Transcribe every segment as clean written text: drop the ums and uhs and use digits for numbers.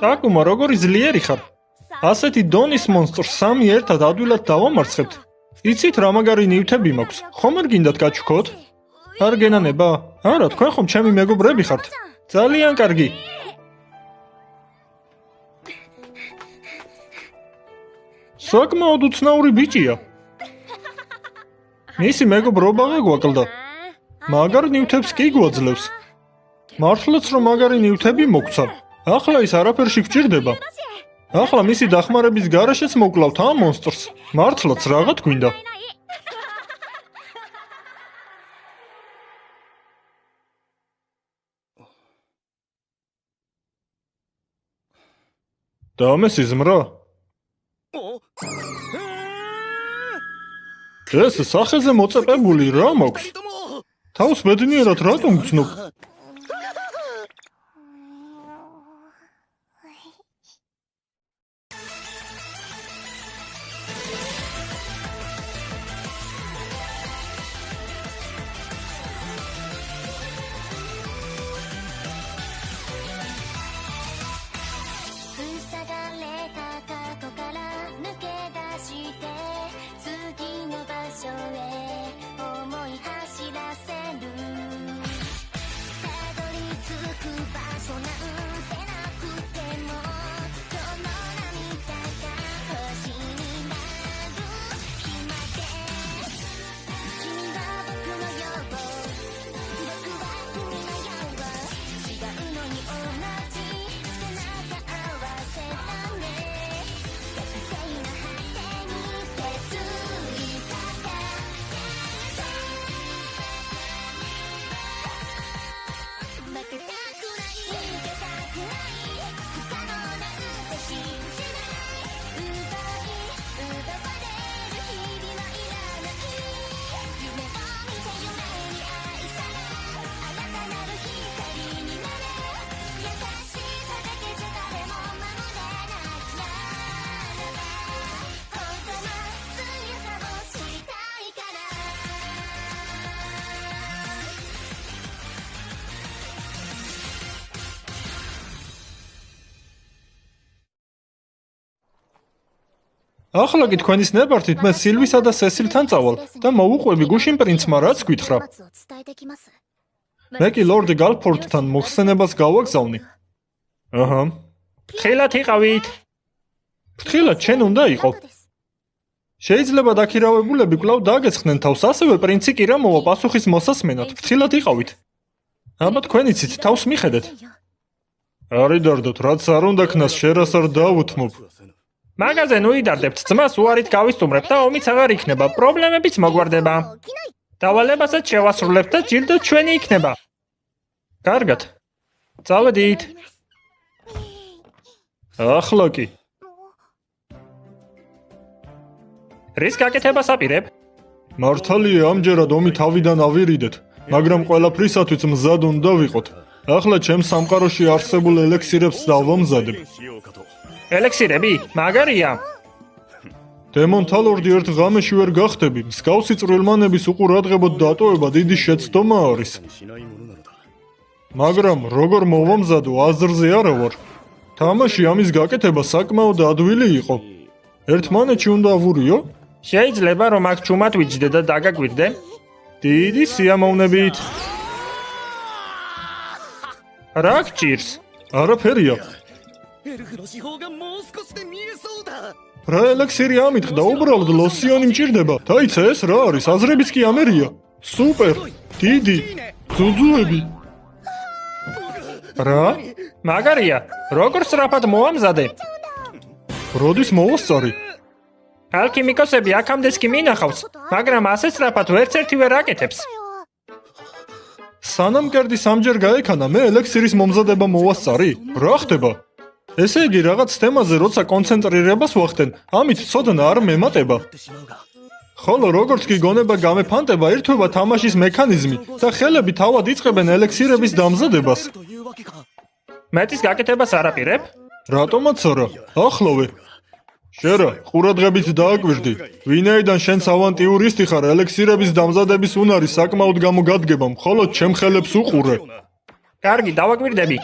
ტაკუმა, როგორი ძლიერი ხარ? ასეთი დონის მონსტრს სამი ერთად ადვილად დავამარცხებთ. იცით რა მაგარი ნივთები მაქვს? ხომ არ გინდათ გაჩვქოთ? არ გენანება? არა, თქვენ ხომ ჩემი მეგობრები ხართ? ძალიან კარგი. საკმაოდ უცნაური ბიჭია. მისი მეგობრობა გაგვაკლდა. მაგარ ნივთებს კი გვაძლევს. მართლაც რომ მაგარი ნივთები მოგცა. ახლა ის არაფერში გჭირდება. ახლა მისი დახმარების გარეშეც მოკლავთ ამ მონსტრს. მართლაც რაღაც გვინდა. დამესი ზმრა? ეს სახეზე მოწეპებული რა მაქვს? თავს ბედნიერად რატომ გცნობ? ახლა კი თქვენის ნებართით მე სილვისა და სესილთან წავალ და მოვუყვები გუშინ პრინცმა რაც გითხრა. მე კი ლორდ გალფორდთან მოხსენებას გავაგზავნი. აჰა. ფრთხილად იყავით. ფრთხილად ჩენ უნდა იყო. შეიძლება დაქირავებულები კვლავ დაგეცხნენ თავს, ასევე პრინცი კი რა მოვა პასუხის მოსასმენად. ფრთხილად იყავით. აბა თქვენ იცით თავს მიხედეთ. არი დარდოთ, რაც არ უნდა ქნას შერას არ დავუთმობ. მაგაზე ნუ იდარდებთ, ძმას უარით გავისტუმრებთ და ომიც აღარ იქნება, პრობლემებიც მოგვარდება. დავალებასაც შევასრულებთ და ჯილდო ჩვენი იქნება. კარგად. წავედით. ახლა კი. რის გაკეთებას აპირებ? მართალია ამჯერად ომი თავიდან ავირიდეთ, მაგრამ ყველაფრისათვის მზად უნდა ვიყოთ. ახლა ჩემს სამყაროში არსებულ ელექსირებს დავამზადებ. ელექსირები? მაგარია. დემონთა ლორდი ერთ ღამეში ვერ გახდები. მსგავსი წვრილმანების უყურადღებოდ დატოვება დიდი შეცდომა არის. მაგრამ როგორ მოვამზადო აზრზე არა ვარ. თამაში ამის გაკეთება საკმაოდ ადვილი იყო. ერთმანეთში უნდა ავურიო? შეიძლება რომ აქ ჩუმად ვიჯდე და დაგაგვირდე? დიდი სიამოვნებით. რა გჭირს? არაფერია. რა ელექსირი ამიტყდა, უბრალოდ ლოსიონი მჭირდება. დაიცა ეს რა არის? აზრებიც კი ამერია. სუპერ, დიდი, ძუძუები. რა? მაგარია, როგორ სწრაფად მოამზადე? როდის მოვასწარი? ალქიმიკოსები აქამდეც კი მინახავს, მაგრამ ასე სწრაფად ვერცერთი ვერ აკეთებს. სანამ კერდი სამჯერ გაექანა, მე ელექსირის მომზადება მოვასწარი? რა ხდება? ესე იგი რაღაც თემაზე როცა კონცენტრირებას ვახდენ, ამით ცოდნა არ მემატება. ხოლო როგორც კი გონება გამეფანტება, ერთვება თამაშის მექანიზმი და ხელები თავად იწყებენ ელექსირების დამზადებას. მეტის გაკეთებას არ აპირებ? რატომაც არა? ახლოვე. შერა, ყურადღებით დააკვირდი. ვინაიდან შენ ავანტიურისტი ხარ, ელექსირების დამზადების უნარი საკმაოდ გამოგადგება, მხოლოდ ჩემ ხელებს უყურე. კარგი, დავაკვირდები.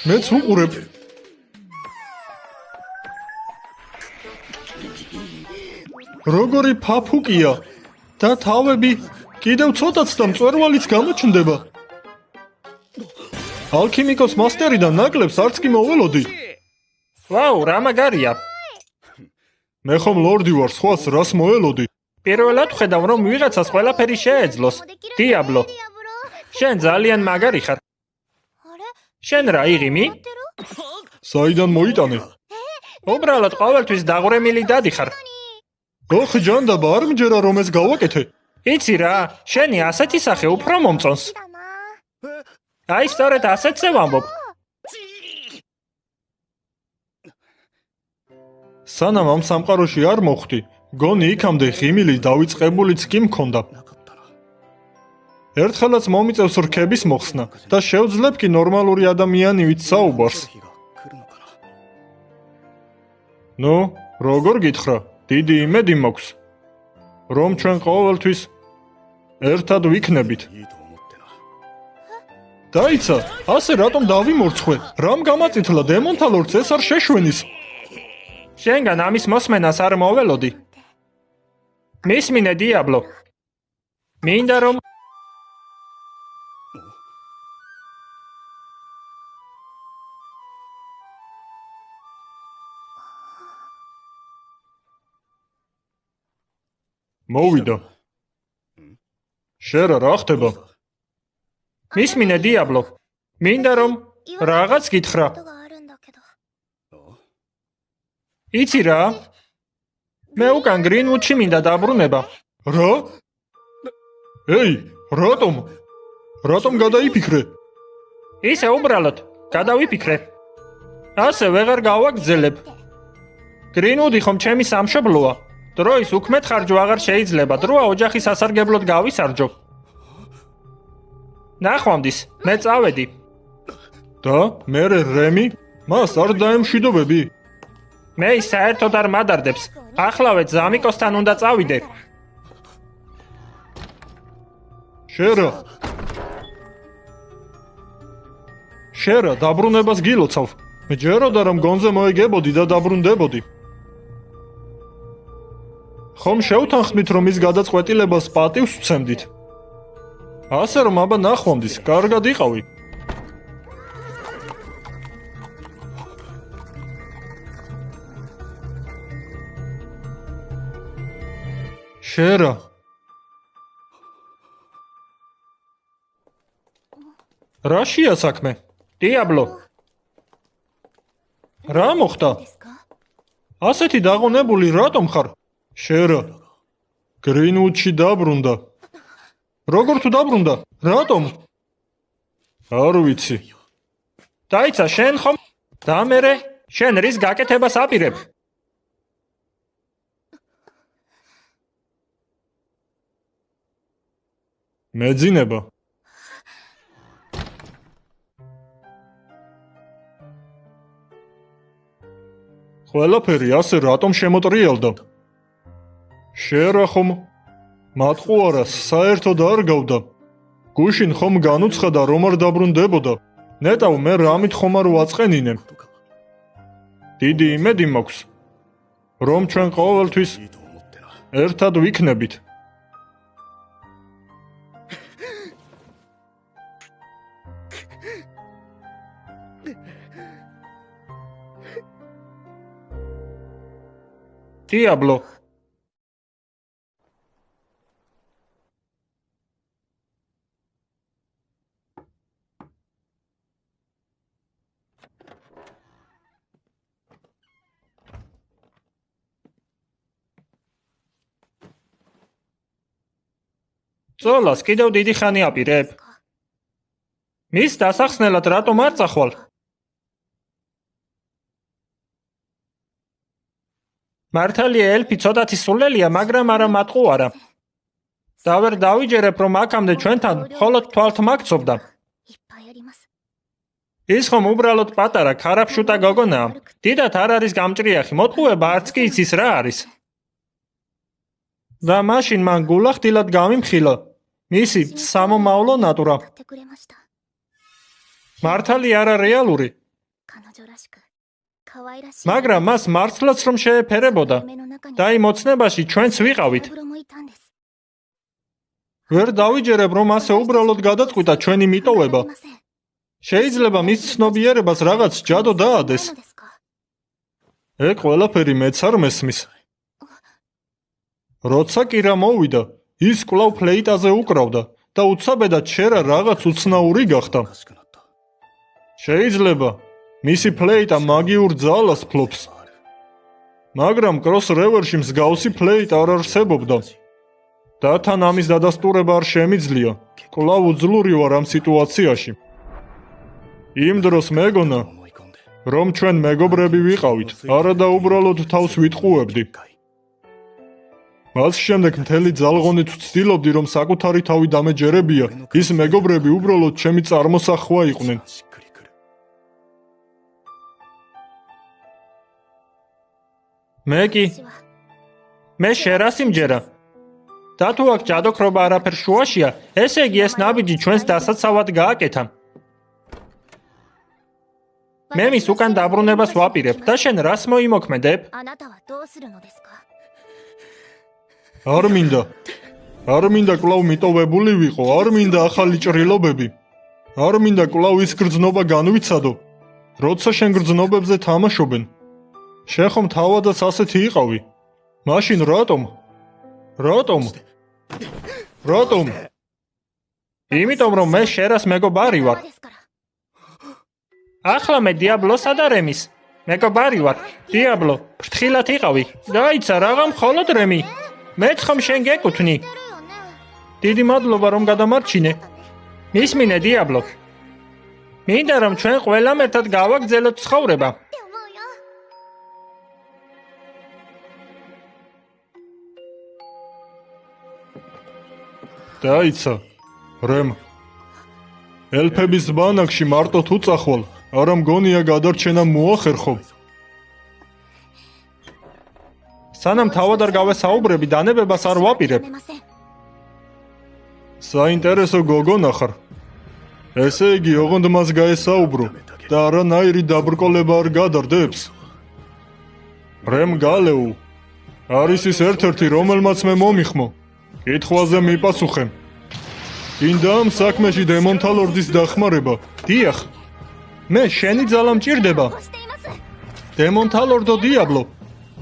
მეც უყურებ. როგორი ფაფუკია და თავები კიდევ ცოტაც და მწვერვალიც გამოჩნდება. ალქიმიკოს მასტერიდან ნაკლებს არც კი მოველოდი. ვაუ, რა მაგარია. მე ხომ ლორდი ვარ, სხვას რას მოელოდი? პირველად ხედავ, რომ ვიღაცას ყველაფერი შეეძლოს. დიაბლო. შენ ძალიან მაგარი ხარ. შენ რა იღიმი? საიდან მოიტანე? უბრალოდ ყოველთვის დაღვრემილი დადი ხარ. ოხ ჯანდაბა, არ მჯერა რომ ეს გავაკეთე. იცი რა, შენი ასეთი სახე უფრო მომწონს. აი სწორედ ასეთზე ვამბობ. სანამ ამ სამყაროში არ მოხვდი, გონი იქამდე ღიმილი დავიწყებულიც კი მქონდა. ერთხელაც მომიწევს რქების მოხსნა და შევძლებ კი ნორმალური ადამიანივით საუბარს. ნუ, როგორ გითხრა, დიდი იმედი მაქვს, რომ ჩვენ ყოველთვის ერთად ვიქნებით. დაიცა, ასე რატომ დავიმორცხე? რამ გამაწითლა დემონთა ლორდს ეს არ შეშვენის? შენგან ამის მოსმენას არ მოველოდი. მისმინე დიაბლო. მინდა რომ მოვიდა. შერა რა ხდება? მისმინე დიაბლო. მინდა რომ რაღაც გითხრა. იცი რა? მე უკან გრინვუდში მინდა დაბრუნება. რა? ეი, რატომ? რატომ გადაიფიქრე? ისე უბრალოდ, გადავიფიქრე. ასე ვეღარ გავაგრძელებ. გრინვუდი ხომ ჩემი სამშობლოა. დროის უქმეთ ხარჯვა აღარ შეიძლება. დროა ოჯახის სასარგებლოდ გავისარჯო. ნახვამდის, მე წავედი. და მე რემი? მას არ დაემშვიდობები? მე ის საერთოდ არ მადარდებს. ახლავე ზამიკოსთან უნდა წავიდე. შერა, დაბრუნებას გილოცავ. მჯეროდა რომ გონზე მოეგებოდი და დაბრუნდებოდი. ხომ შევთანხმდით რომ ის გადაწყვეტილებას პატივს ვცემდით? ასე რომ აბა ნახვამდის, კარგად იყავი. შერა. რაშია საქმე? დიაბლო. რა მოხდა? ასეთი დაღონებული რატომ ხარ? შერა. გრინვუდში დაბრუნდა. როგორ თუ დაბრუნდა? რატომ? არ ვიცი. დაიცა შენ ხომ? და მერე შენ რის გაკეთებას აპირებ? მეძინება. ყველაფერი ასე რატომ შემოტრიალდა? შერა ხომ მატყუარას საერთოდ არ გავდა. გუშინ ხომ განუცხადა რომ არ დაბრუნდებოდა. ნეტავ მე რამით ხომ არ ვაწყენინე. დიდი იმედი მაქვს, რომ ჩვენ ყოველთვის ერთად ვიქნებით. დიაბლო. ზოლას კიდევ დიდი ხანი აპირებ. მის დასახსნელად რატომ არ წახვალ? მართალია ელფი ცოტათი სულელია, მაგრამ არა მატყუარა. და ვერ დავიჯერებ რომ აქამდე ჩვენთან მხოლოდ თვალთ მაგცობდა. ის ხომ უბრალოდ პატარა ქარაფშუტა გოგონაა. დიდად არ არის გამჭრიახი, მოტყუება არც კი იცის რა არის. და მაშინ მან გულახდილად გამიმხილა მისი სამომავლო ნატურა. მართალი არა რეალური. მაგრამ მას მართლაც რომ შეეფერებოდა და იმ ოცნებაში ჩვენც ვიყავით. ვერ დავიჯერებ რომ ასე უბრალოდ გადაწყვიტა ჩვენი მიტოვება. შეიძლება მის ცნობიერებას რაღაც ჯადო დაადეს. ეგ ყველაფერი მეც არ მესმის. როცა კირა მოვიდა, ის კვლავ ფლეიტაზე უკრავდა და უცაბედად შერა რაღაც უცნაური გახდა. შეიძლება მისი ფლეიტა მაგიურ ძალას ფლობს. მაგრამ კროს რევერში მსგავსი ფლეიტა არ არსებობდა. და თან ამის დადასტურება არ შემიძლია. კვლავ უძლური ვარ ამ სიტუაციაში. იმ დროს მეგონა, რომ ჩვენ მეგობრები ვიყავით, არა და უბრალოდ თავს ვიტყუებდი. მას შემდეგ მთელი ძალღონით ვცდილობდი, რომ საკუთარი თავი დამეჯერებია, ის მეგობრები უბრალოდ ჩემი წარმოსახვა იყვნენ. მეკი, მე შერას იმჯერა. და თუ აქ ჯადოქრობა არაფერ შუაშია, ესე იგი ეს ნაბიჯი ჩვენს დასაცავად გააკეთა. მე მის უკან დაბრუნებას ვაპირებ და შენ რას მოიმოქმედებ? არ მინდა კვლავ მიტოვებული ვიყო, არ მინდა ახალი ჭრილობები. არ მინდა კვლავ ის გრძნობა განვიცადო, როცა შენ გრძნობებზე თამაშობენ. შენ ხომ თავადაც ასეთი იყავი. მაშინ რატომ? იმიტომ რომ მე შერას მეგობარი ვარ. ახლა მე დიაბლოსა და რემის მეგობარი ვარ. დიაბლო, ფრთხილად იყავი. დაიცა რაღა მხოლოდ რემი. მეც ხომ შენ გეკუთვნი. დიდი მადლობა რომ გადამარჩინე. მისმინე დიაბლო. მინდა რომ ჩვენ ყველამ ერთად გავაგრძელოთ ცხოვრება. დაიცა, რემ. ელფების ბანაკში მარტო თუ წახვალ, არა მგონია გადარჩენა მოახერხო. სანამ თავად არ გავესაუბრები, დანებებას არ ვაპირებ. საინტერესო გოგონა ხარ. ესე იგი, ოღონდ მას გაესაუბრო და არანაირი დაბრკოლება არ გადარდებს. რემ გალეუ არის ის ერთ-ერთი, რომელმაც მე მომიხმო. კითხვაზე მიპასუხე. გინდა ამ საქმეში დემონთა ლორდის დახმარება? დიახ. მე შენი ძალა მჭირდება. დემონთა ლორდო დიაბლო.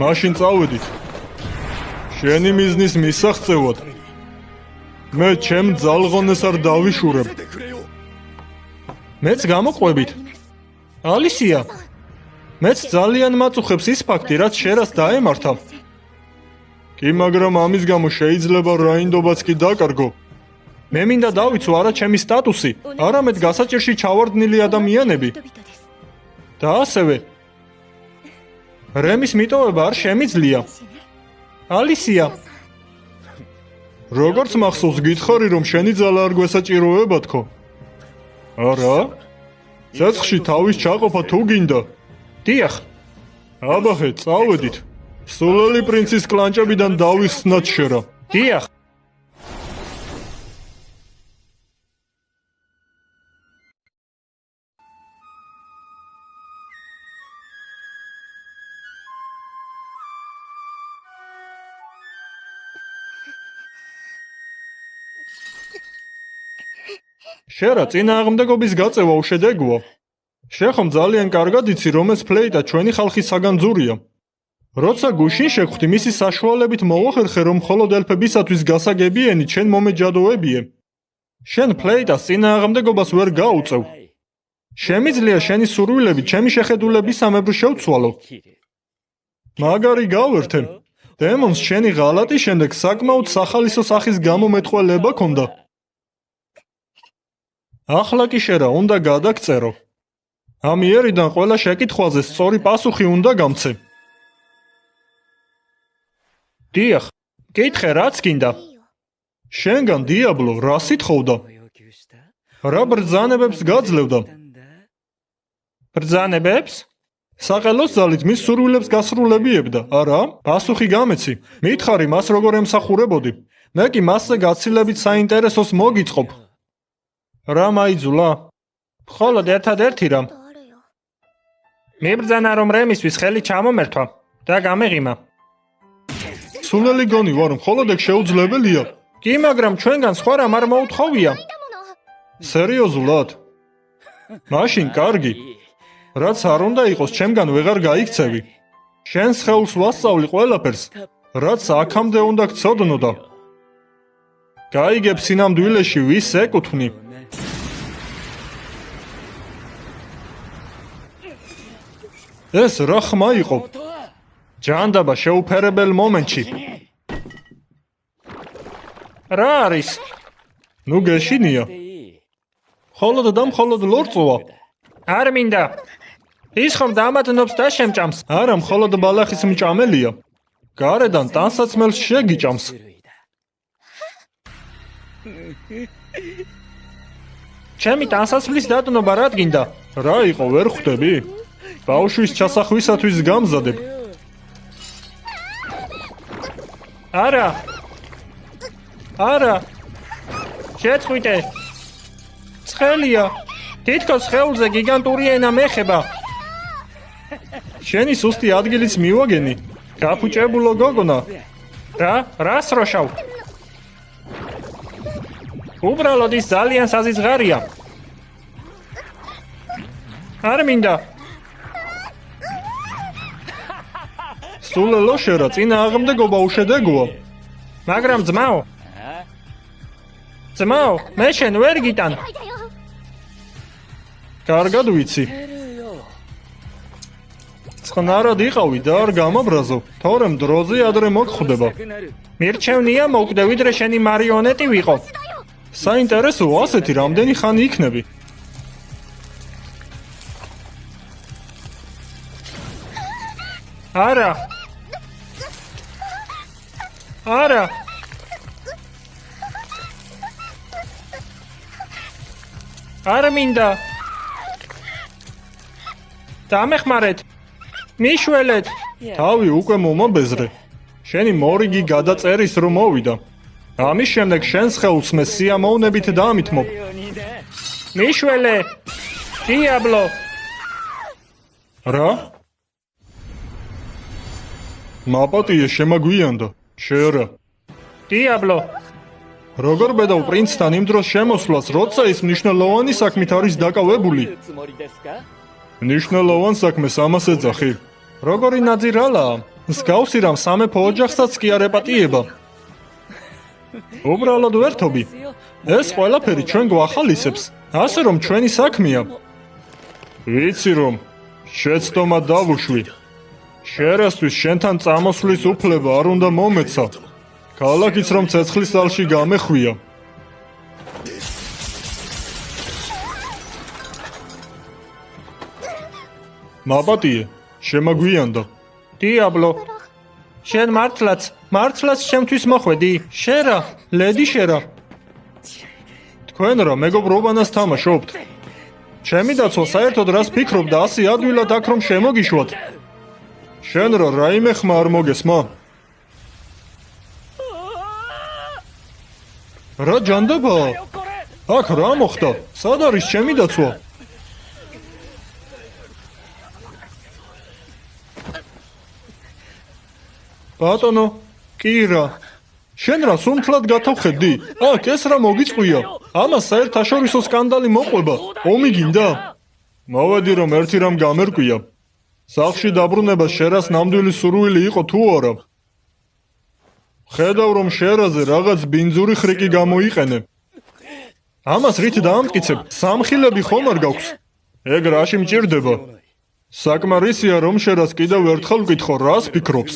მაშინ წავედით. შენი მიზნის მისაღწევად. მე ჩემ ძალღონეს არ დავიშურებ. მეც გამოყვებით. ალისია. მეც ძალიან მაწუხებს ის ფაქტი, რაც შერას დაემართა. კი, მაგრამ ამის გამო შეიძლება რაინდობაც კი დაკარგო. მე მინდა დავიცვა არა ჩემი სტატუსი, არამედ გასაჭირში ჩავარდნილი ადამიანები. და ასევე რემის მიტოვება არ შემიძლია. ალისია. როგორც მახსოვს, გითხარი რომ შენი ძალა არ გვესაჭიროება თქო? არა? ცეცხლში თავის ჩაყოფა თუ გინდა? დიახ. აბაჰე, წავედით. სულელი პრინცის კლანჭებიდან დავიხსნათ შერა. დიახ. შერა წინააღმდეგობის გაწევა უშედეგოა. შენ ხომ ძალიან კარგად იცი, რომ ეს ფლეიტა ჩვენი ხალხის საგანძურია. როცა გუშინ შეხვდი, მისი საშუალებით მოახერხე, რომ მხოლოდ ელფებისათვის გასაგებიენი ჩვენ მომეჯადოებიე. შენ ფლეიტას წინააღმდეგობას ვერ გაუწევ. შემიძლია შენი სურვილები ჩემი შეხედულებისამებრ შევცვალო. მაგარი გავერთე. დემონს შენი ღალატის შემდეგ საკმაოდ სახალისო სახის გამომეტყველება ქონდა. ახლა კი შერა უნდა გადაგწერო. ამ იერიდან ყველა შეკითხვაზე სწორი პასუხი უნდა გამცე. დიახ, კითხე რაც გინდა. შენგან დიაბლო რა სითხოვდა? რა ბრძანებებს გაძლევდა? ბრძანებებს? საყელოს ძალით მის სურვილებს გასრულებიებდა, არა? პასუხი გამეცი. მითხარი მას როგორ ემსახურებოდი. მე კი მასზე გაცილებით საინტერესოს მოგიწყობ. რა მაიძულა? მხოლოდ ერთადერთი რამ. მიბრძანა რომ რემისთვის ხელი ჩამომერთვა და გამეღიმა. სულელი გონი ვარ, მხოლოდ ეგ შეუძლებელია. კი, მაგრამ ჩვენგან სხვა რამ არ მოუთხოვია. სერიოზულად? მაშინ კარგი. რაც არ უნდა იყოს, ჩემგან ვეღარ გაიქცევი. შენს ხელს ვასწავლი ყველაფერს, რაც აქამდე უნდა გცოდნოდა. გაიგებ სინამდვილეში ვის ეკუთვნი. ეს რა ხმა იყო? ჯანდაბა შეუფერებელ მომენტში. რა არის? ნუ გეშინია. მხოლოდ და მხოლოდ ლორწოა. არ მინდა. ის ხომ დამადნობს და შემჭამს. არა, მხოლოდ ბალახის მჭამელია. გარედან ტანსაცმელს შეგიჭამს. ჩემი ტანსაცმლის დადნობა რა გინდა? რა იყო, ვერ ხვდები? ბავშვის ჩასახვისათვის გამზადებ. არა. არა. შეწყვიტე. ცხელია. თითქოს ხელზე გიგანტური ენა მეხება. შენი სუსტი ადგილიც მივაგენი. გაფუჭებულო გოგონა. რას როშავ? უბრალოდ ის ძალიან საზიზღარია. არ მინდა. სულელო შერა, წინააღმდეგობა უშედეგოა. მაგრამ ძმაო, მე შენ ვერ გიტან. კარგად ვიცი. წყნარად იყავი და არ გამაბრაზო, თორემ დროზე ადრე მოგხვდება. მირჩევნია მოვკვდე ვიდრე შენი მარიონეტი ვიყო. საინტერესოა, ასეთი რამდენი ხანი იქნები. არა. არა. არ მინდა. დამეხმარეთ. მიშველეთ. თავი უკვე მომაბეზრე. შენი მორიგი გადაწერის რომ მოვიდა. ამის შემდეგ შენს ხელს მე სიამოვნებით დამითმობ. მიშველე. დიაბლო. რა? მაპატიე შემაგვიანდა. შერა. დიაბლო. როგორ ბედავ პრინცთან იმ დროს შემოსვლას, როცა ის მნიშვნელოვანი საქმით არის დაკავებული? მნიშვნელოვან საქმეს ამას ეძახი. როგორი ნაძირალაა? მსგავსი რამ სამეფო ოჯახსაც კი არ ეპატიება. უბრალოდ ვერთობი. ეს ყველაფერი ჩვენ გვახალისებს, ასე რომ ჩვენი საქმეა. ვიცი რომ შეცდომა დავუშვი. შერასთვის შენთან წამოსვლის უფლება არ უნდა მომეცა. ქალაქიც რომ ცეცხლის ალში გამეხვია. მაპატიე, შემაგვიანდა. დიაბლო. შენ მართლაც ჩემთვის მოხვედი. შერა, ლედი შერა. თქვენ რა მეგობრობანას თამაშობთ? ჩემი დაცვა საერთოდ რას ფიქრობ და ასე ადვილად აქ რომ შემოგიშვათ? შენ რა რაიმე ხმა არ მოგესმა? რა ჯანდაბაა? აქ რა მოხდა? სად არის ჩემი დაცვა? ბატონო, კი რა. შენ რა სუნთლად გათავხედი? აქ ეს რა მოგიწყვია? ამას საერთაშორისო სკანდალი მოყვება. ომი გინდა? მოვედი რომ ერთი რამ გამერკვია. სახლში დაბრუნება შერას ნამდვილი სურვილი იყო თუ არა? ხედავ რომ შერაზე რაღაც ბინძური ხრიკი გამოიყენე. ამას რით დაამტკიცებ? სამხილები ხომ არ გაქვს? ეგ რაში მჭირდება? საკმარისია რომ შერას კიდევ ერთხელ ვკითხო, რას ფიქრობს?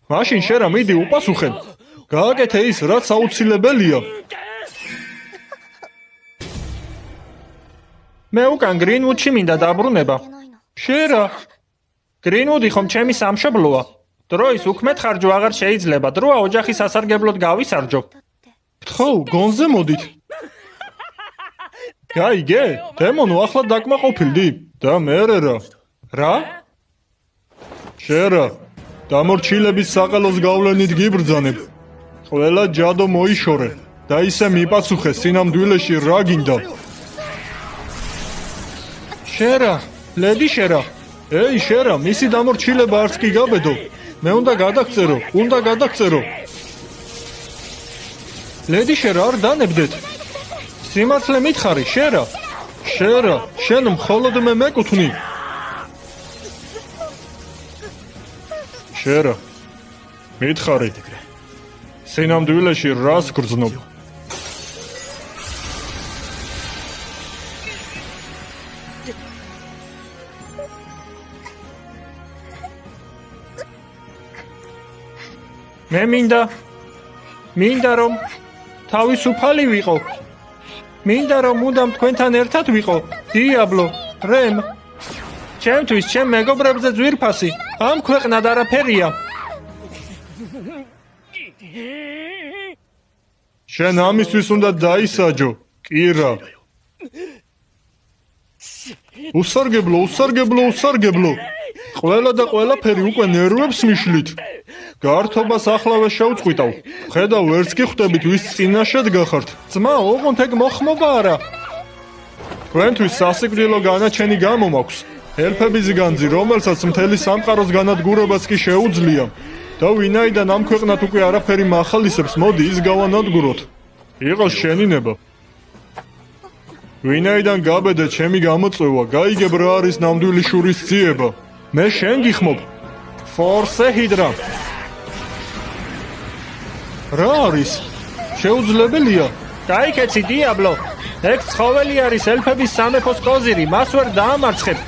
მაშინ შერა მიდი უპასუხებ. გააკეთე ის, რაც აუცილებელია. მე უკან გრინვუდში მინდა დაბრუნება. შერა, გრინვუდი ხომ ჩემი სამშობლოა. დროის უქმეთ ხარჯვა აღარ შეიძლება. დროა ოჯახის სასარგებლოდ გავისარჯო. გთხოვ, გონზე მოდით. გაიგე? დემონო ახლა დაკმაყოფილდი და მერე რა? რა? შერა, დამორჩილების საყელოს გავლენით გიბრძანებ. ყველა ჯადო მოიშორე და ისე მიპასუხე სინამდვილეში რა გინდა. შერა ლედი შერა ეი შერა, მისი დამორჩილება არც კი გაბედო. მე უნდა გადაგწერო. ლედი შერა არ დანებდეთ სიმართლე მითხარი შერა შერა, შენ მხოლოდ მე მეკუთვნი. შერა, მითხარი. სინამდვილეში რას გრძნობ? მე მინდა რომ თავისუფალი ვიყო მინდა რომ მუდამ თქვენთან ერთად ვიყო დიაბლო რემ ჩემთვის ჩემ მეგობრებზე ძვირფასი ამ ქვეყნად არაფერია შენ ამისთვის უნდა დაისაჯო, კირა. უსარგებლო. ყველა და ყველაფერი უკვე ნერვებს მიშლით. გართობასახლავე შევწყვიტავ. ხედავ, ვერც კი ხვდებით, ვის წინაშედ გახართ. ძმა ოღონდ ეგ მოხმობა არა თქვენთვის სასიკვდილო განაჩენი გამომაქვს. ელფების განძი, რომელსაც მთელი სამყაროს განადგურებაც კი შეუძლია. და ვინაიდან ამ ქვეყნად უკვე არაფერი მახალისებს, მოდი ის გავანადგუროთ. იყოს შენინება. ვინაიდან გაბედე ჩემი გამოწვევა, გაიგებ რა არის ნამდვილი შურის ძიება. მე შენ გიხმობ. ფორსე ჰიდრა რა არის? შეუძლებელია. დაიქეცი დიაბლო ეგ ცხოველი არის ელფების სამეფოს კოზირი მას ვერ დაამარცხებ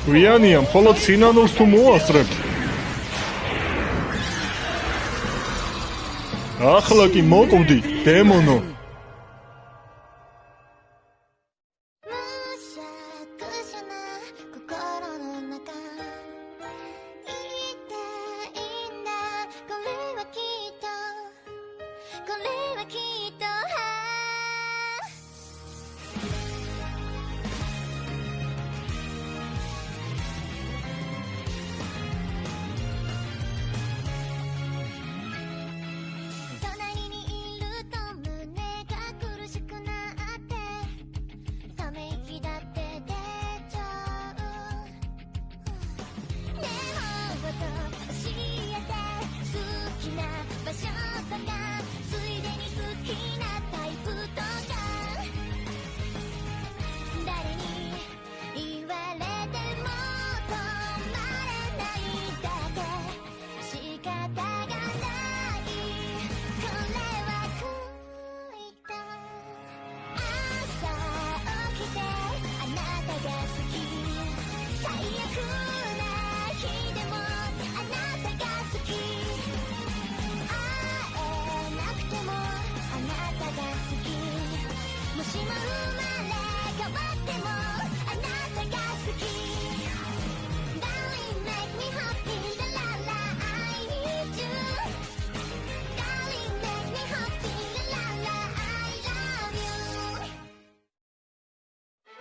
გვიანია, მხოლოდ სინანულს თუ მოასწრებთ. ახლა კი მოკვდი, დემონო.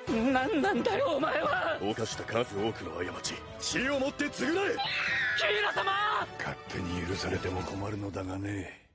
何なんだよお前は犯した数多くの過ち、血をもって償え。キーラ様勝手に許されても困るのだがね。